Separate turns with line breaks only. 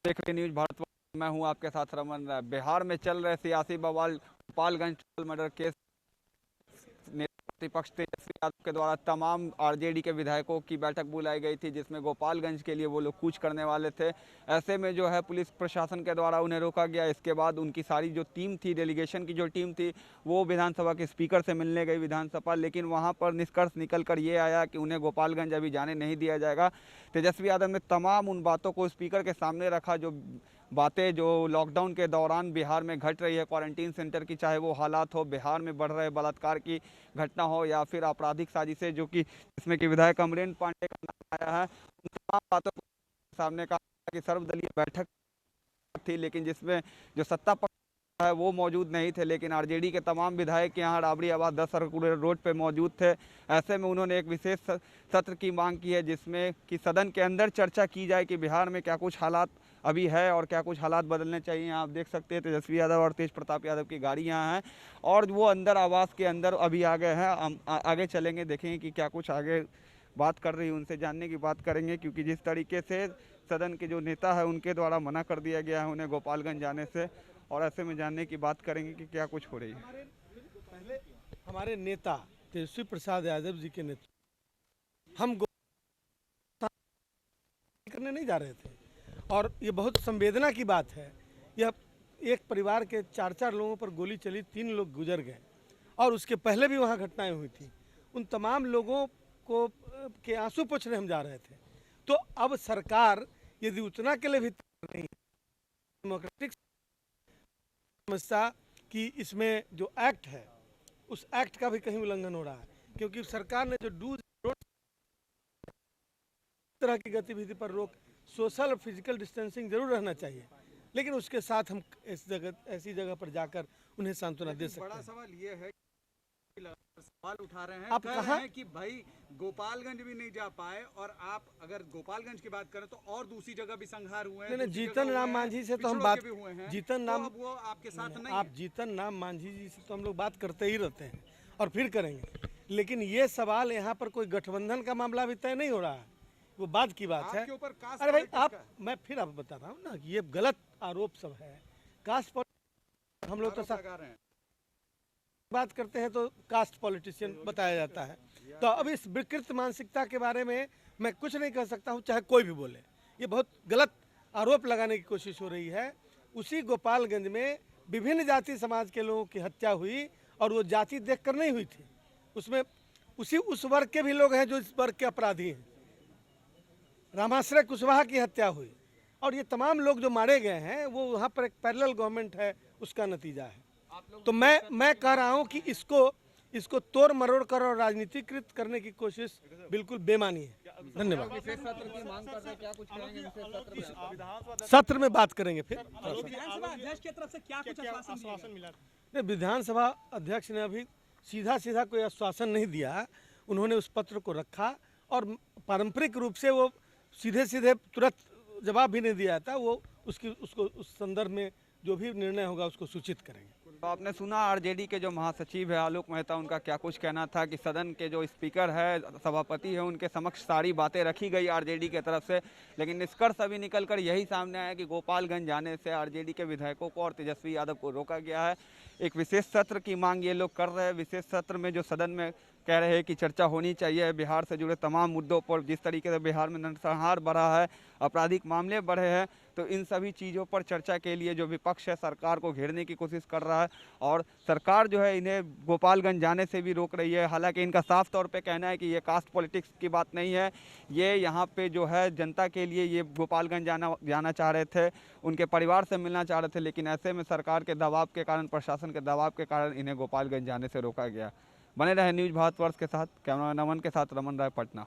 देख रहे न्यूज भारत। मैं हूं आपके साथ रमन। बिहार में चल रहे सियासी बवाल, गोपालगंज मर्डर केस, प्रतिपक्ष तेजस्वी यादव के द्वारा तमाम आरजेडी के विधायकों की बैठक बुलाई गई थी, जिसमें गोपालगंज के लिए वो लोग कूच करने वाले थे। ऐसे में जो है पुलिस प्रशासन के द्वारा उन्हें रोका गया। इसके बाद उनकी सारी जो टीम थी, डेलीगेशन की जो टीम थी, वो विधानसभा के स्पीकर से मिलने गई विधानसभा, लेकिन वहाँ पर निष्कर्ष निकल कर ये आया कि उन्हें गोपालगंज अभी जाने नहीं दिया जाएगा। तेजस्वी यादव ने तमाम उन बातों को स्पीकर के सामने रखा, जो बातें जो लॉकडाउन के दौरान बिहार में घट रही है, क्वारंटीन सेंटर की, चाहे वो हालात हो, बिहार में बढ़ रहे बलात्कार की घटना हो, या फिर आपराधिक साजिशें जो कि इसमें कि विधायक अमरेंद्र पांडे का नाम आया है, उन तमाम बातों को सामने कहा कि सर्वदलीय बैठक थी, लेकिन जिसमें जो सत्ता पक्ष है वो मौजूद नहीं थे, लेकिन आरजेडी के तमाम विधायक यहाँ राबड़ी आबाद 10 सर्कुलर रोड पे मौजूद थे। ऐसे में उन्होंने एक विशेष सत्र की मांग की है, जिसमें कि सदन के अंदर चर्चा की जाए कि बिहार में क्या कुछ हालात अभी है और क्या कुछ हालात बदलने चाहिए। आप देख सकते हैं तेजस्वी यादव और तेज प्रताप यादव की गाड़ी यहाँ है और वो अंदर आवास के अंदर अभी आ गए हैं। हम आगे चलेंगे, देखेंगे कि क्या कुछ आगे बात कर रही है, उनसे जानने की बात करेंगे, क्योंकि जिस तरीके से सदन के जो नेता है उनके द्वारा मना कर दिया गया है उन्हें गोपालगंज जाने से, और ऐसे में जानने की बात करेंगे कि क्या कुछ हो रही है।
पहले हमारे नेता तेजस्वी प्रसाद यादव जी के नेतृत्व हम करने नहीं जा रहे थे, और ये बहुत संवेदना की बात है। यह एक परिवार के 4-4 लोगों पर गोली चली, 3 लोग गुजर गए, और उसके पहले भी वहाँ घटनाएं हुई थी। उन तमाम लोगों को के आंसू पोंछने हम जा रहे थे। तो अब सरकार यदि उतना के लिए भी नहीं, डेमोक्रेटिक समस्या कि इसमें जो एक्ट है उस एक्ट का भी कहीं उल्लंघन हो रहा है, क्योंकि सरकार ने जो डूज तरह की गतिविधि पर रोक, सोशल और फिजिकल डिस्टेंसिंग जरूर रहना चाहिए, लेकिन उसके साथ हम ऐसी जगह पर जाकर उन्हें सांत्वना दे सकते हैं।
बड़ा सवाल ये है, सवाल उठा रहे हैं,
आप
कह
कहाँ
रहे हैं कि भाई गोपालगंज भी नहीं जा पाए, और आप अगर गोपालगंज की बात करें तो और दूसरी जगह भी संघार हुए हैं।
नहीं, जीतन राम मांझी से तो हम बात, जीतन नाम
वो आपके साथ नहीं,
आप जीतन राम मांझी जी से तो हम लोग बात करते ही रहते हैं और फिर करेंगे, लेकिन ये सवाल यहाँ पर कोई गठबंधन का मामला भी तय नहीं हो रहा है, वो बात की बात है। अरे भाई आप, मैं फिर आप बता रहा हूँ ना, ये गलत आरोप सब है। कास्ट हम लोग तो बात करते हैं तो कास्ट पॉलिटिशियन बताया जाता है, तो अब इस विकृत मानसिकता के बारे में मैं कुछ नहीं कह सकता हूँ, चाहे कोई भी बोले। ये बहुत गलत आरोप लगाने की कोशिश हो रही है। उसी गोपालगंज में विभिन्न जाति समाज के लोगों की हत्या हुई, और वो जाति देखकर नहीं हुई थी, उसमें उस वर्ग के भी लोग हैं जो इस वर्ग के अपराधी हैं। रामाश्रय कुशवाहा की हत्या हुई, और ये तमाम लोग जो मारे गए हैं वो वहाँ पर एक पैरेलल गवर्नमेंट है, उसका नतीजा है। तो मैं कह रहा हूँ कि इसको तोड़ मरोड़ कर और राजनीतिकृत करने की कोशिश बिल्कुल बेमानी है। धन्यवाद। सत्र में बात करेंगे फिर।
विधानसभा अध्यक्ष की तरफ से क्या कुछ आश्वासन मिला?
नहीं, विधानसभा अध्यक्ष ने अभी सीधा कोई आश्वासन नहीं दिया। उन्होंने उस पत्र को रखा, और पारंपरिक रूप से वो सीधे तुरंत जवाब भी नहीं दिया था। वो उसको उस संदर्भ में जो भी निर्णय होगा उसको सूचित करेंगे।
तो आपने सुना आरजेडी के जो महासचिव है आलोक मेहता, उनका क्या कुछ कहना था कि सदन के जो स्पीकर है, सभापति है, उनके समक्ष सारी बातें रखी गई आरजेडी के तरफ से, लेकिन निष्कर्ष अभी निकलकर यही सामने आया कि गोपालगंज जाने से आरजेडी के विधायकों को और तेजस्वी यादव को रोका गया है। एक विशेष सत्र की मांग ये लोग कर रहे हैं। विशेष सत्र में जो सदन में कह रहे हैं कि चर्चा होनी चाहिए बिहार से जुड़े तमाम मुद्दों पर, जिस तरीके से बिहार में नरसंहार बढ़ा है, आपराधिक मामले बढ़े हैं, तो इन सभी चीज़ों पर चर्चा के लिए जो विपक्ष है सरकार को घेरने की कोशिश कर रहा है, और सरकार जो है इन्हें गोपालगंज जाने से भी रोक रही है। हालांकि इनका साफ तौर पे कहना है कि ये कास्ट पॉलिटिक्स की बात नहीं है, ये यहाँ पे जो है जनता के लिए ये गोपालगंज जाना चाह रहे थे, उनके परिवार से मिलना चाह रहे थे, लेकिन ऐसे में सरकार के दबाव के कारण, प्रशासन के दबाव के कारण इन्हें गोपालगंज जाने से रोका गया। बने रहे न्यूज भारतवर्ष के साथ। कैमरामैन नमन के साथ रमन राय, पटना।